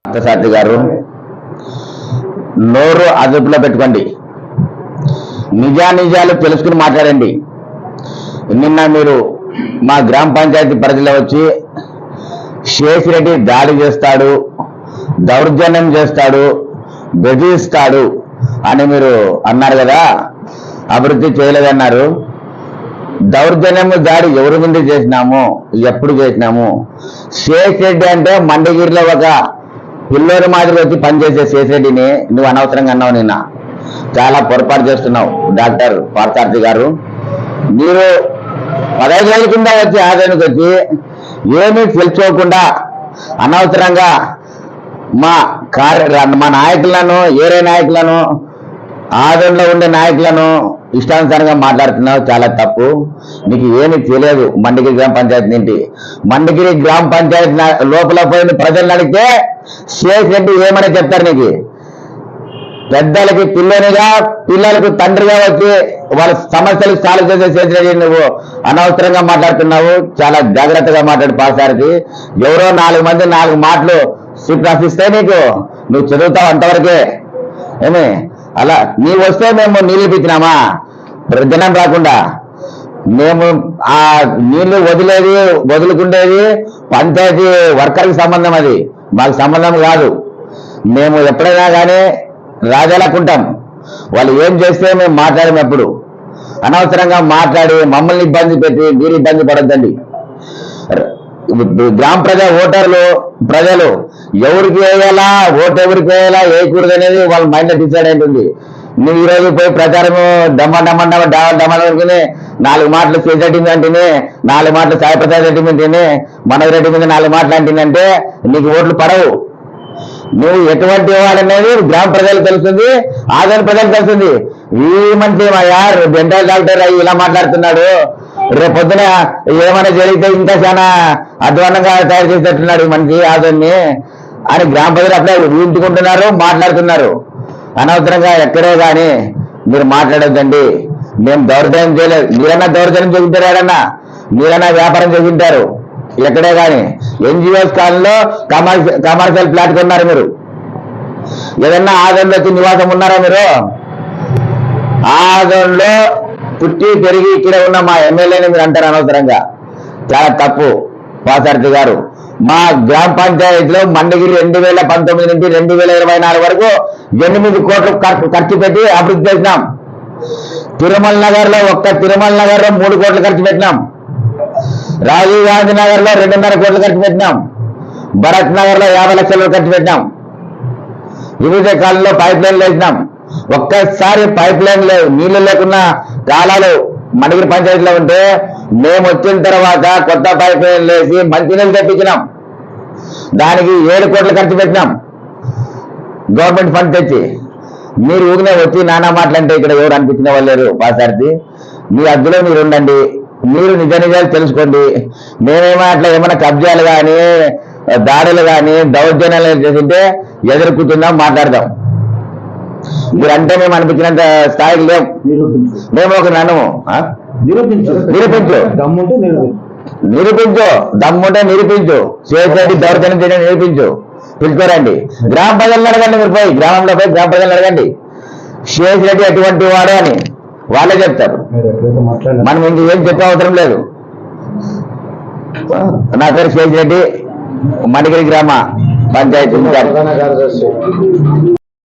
పార్థసారథి గారు నోరు అదుపులో పెట్టుకోండి. నిజానిజాలు తెలుసుకుని మాట్లాడండి. నిన్న మీరు మా గ్రామ పంచాయతీ పరిధిలో వచ్చి శేషిరెడ్డి దాడి చేస్తాడు, దౌర్జన్యం చేస్తాడు, బెదిరిస్తాడు అని మీరు అన్నారు కదా. అభివృద్ధి చేయలేదన్నారు. దౌర్జన్యం దాడి ఎవరి మీద చేసినాము, ఎప్పుడు చేసినాము? శేషిరెడ్డి అంటే మండగిరిలో ఒక పిల్లోని మాదిరి వచ్చి పనిచేసే శేషిరెడ్డిని నువ్వు అనవసరంగా అన్నావు. నిన్న చాలా పొరపాటు చేస్తున్నావు డాక్టర్ పార్థసారథి గారు. మీరు 15 ఏళ్ళ కింద వచ్చి ఆదాయానికి వచ్చి ఏమీ తెలుసుకోకుండా అనవసరంగా మా నాయకులను, ఏరే నాయకులను, ఆదంలో ఉండే నాయకులను ఇష్టానుసారంగా మాట్లాడుతున్నావు. చాలా తప్పు. నీకు ఏమీ తెలియదు మండగిరి గ్రామ పంచాయతీ నుండి. మండగిరి గ్రామ పంచాయతీ లోపల పోయిన ప్రజలను అడిగితే శేషిరెడ్డి ఏమని చెప్తారు? నీకు పెద్దలకి పిల్లనిగా, పిల్లలకు తండ్రిగా వచ్చి వాళ్ళ సమస్యలు సాల్వ్ చేసే శేషిరెడ్డి నువ్వు అనవసరంగా మాట్లాడుతున్నావు. చాలా జాగ్రత్తగా మాట్లాడు పార్థసారథి. ఎవరో 4 మంది 4 మాటలు స్క్రిప్ట్ రాసిస్తే నీకు నువ్వు చదువుతావు అంతవరకే. ఏమి అలా నీ వస్తే మేము నీళ్ళు ఇప్పించినామా? జనం రాకుండా మేము ఆ నీళ్లు వదులుకుండేది పంచాయతీ వర్కర్కి సంబంధం. అది మాకు సంబంధం కాదు. మేము ఎప్పుడైనా కానీ రాజాలకుంటాం. వాళ్ళు ఏం చేస్తే మేము మాట్లాడినప్పుడు అనవసరంగా మాట్లాడి మమ్మల్ని ఇబ్బంది పెట్టి మీరు ఇబ్బంది పడొద్దండి. గ్రామ ఓటర్లు ప్రజలు ఎవరికి వేయాలా, ఓటు ఎవరికి వేయాలా, వేయకూడదు అనేది వాళ్ళ మైండ్ లో డిసైడ్ అవుతుంది. నువ్వు ఈరోజు పోయి ప్రచారము డమ్మని 4 మాటలు శేషిరెడ్డి మీద అంటేనే, 4 మాటలు సాయిప్రసాద్ రెడ్డి మీద అంటేనే, మనోజ్ రెడ్డి మీద 4 మాటలు అంటేనంటే నీకు ఓట్లు పడవు. నువ్వు ఎటువంటి వాడనేది గ్రామ ప్రజలకు తెలుస్తుంది, ఆదాయ ప్రజలకు తెలుస్తుంది. ఈ మంత్రి మా యార్ డెంటల్ డాక్టర్ అయ్యి ఇలా మాట్లాడుతున్నాడు, రేపు పొద్దున ఏమైనా జరిగితే ఇంకా చాలా అధ్వానంగా తయారు చేసేట్టున్నాడు ఈ మనిషి ఆదాన్ని అని గ్రామ ప్రజలు అప్పుడే ఊహించుకుంటున్నారు, మాట్లాడుతున్నారు. అనవసరంగా ఎక్కడే కానీ మీరు మాట్లాడొద్దండి. మేము దౌర్జన్యం చేయలేదు. మీరన్నా దౌర్జన్యం చేసింటారా? మీరన్నా వ్యాపారం చేసింటారు ఎక్కడే కానీ. ఎన్జిఓస్ కాలంలో కమర్షియల్ ఫ్లాట్ కొన్నారు మీరు. ఏదన్నా ఆదంలో వచ్చి నివాసం ఉన్నారా మీరు? ఆదంలో పుట్టి పెరిగి ఇక్కడే ఉన్న మా ఎమ్మెల్యేని మీరు అంటారు అనవసరంగా. చాలా తప్పు పార్థసారథి గారు. మా గ్రామ పంచాయతీలో మండగిరి 2019 నుంచి 2024 వరకు 8 కోట్లు ఖర్చు పెట్టి అభివృద్ధి చేసినాం. తిరుమల నగర్ లో 3 కోట్లు ఖర్చు పెట్టినాం. రాజీవ్ గాంధీ నగర్ లో 2.5 కోట్లు ఖర్చు పెట్టినాం. భరత్ నగర్ లో 50 లక్షలు ఖర్చు పెట్టినాం. వివిధ కాలంలో పైప్ లైన్లు వేసినాం. ఒక్కసారి పైప్ లైన్ నీళ్లు లేకున్నా కాలాలు మండగిరి పంచాయతీలో ఉంటే మేము వచ్చిన తర్వాత కొత్త పైప్ లైన్లు వేసి మంచినీళ్ళు తెప్పించినాం. దానికి 7 కోట్లు ఖర్చు పెట్టినాం గవర్నమెంట్ ఫండ్ తెచ్చి. మీరు ఊగినే వచ్చి నానా మాటలంటే ఇక్కడ ఎవరు అనిపించిన వాళ్ళు లేరు. పార్థసారథి మీ అద్దులో మీరు ఉండండి. మీరు నిజాలు తెలుసుకోండి. మేమేమో అట్లా ఏమైనా కబ్జాలు కానీ, దాడులు కానీ, దౌర్జన్యాలు చేసింటే ఎదుర్కొంటుందాం, మాట్లాడదాం. మీరంటే మేము అనిపించినంత స్థాయికి లేవు. మేము ఒక నన్ను నిరూపించు, దమ్ముంటే శేషిరెడ్డి దౌర్జన్యం చేయడం నిరూపించు. పిలుచుకోరండి. గ్రామ ప్రజలను అడగండి. మీరు పోయి గ్రామంలో పోయి గ్రామ ప్రజలను అడగండి శేషిరెడ్డి ఎటువంటి వాడు అని. వాళ్ళే చెప్తారు. మనం ఇంకేం చెప్పే అవసరం లేదు. నా పేరు శేషిరెడ్డి, మండగిరి గ్రామ పంచాయతీ.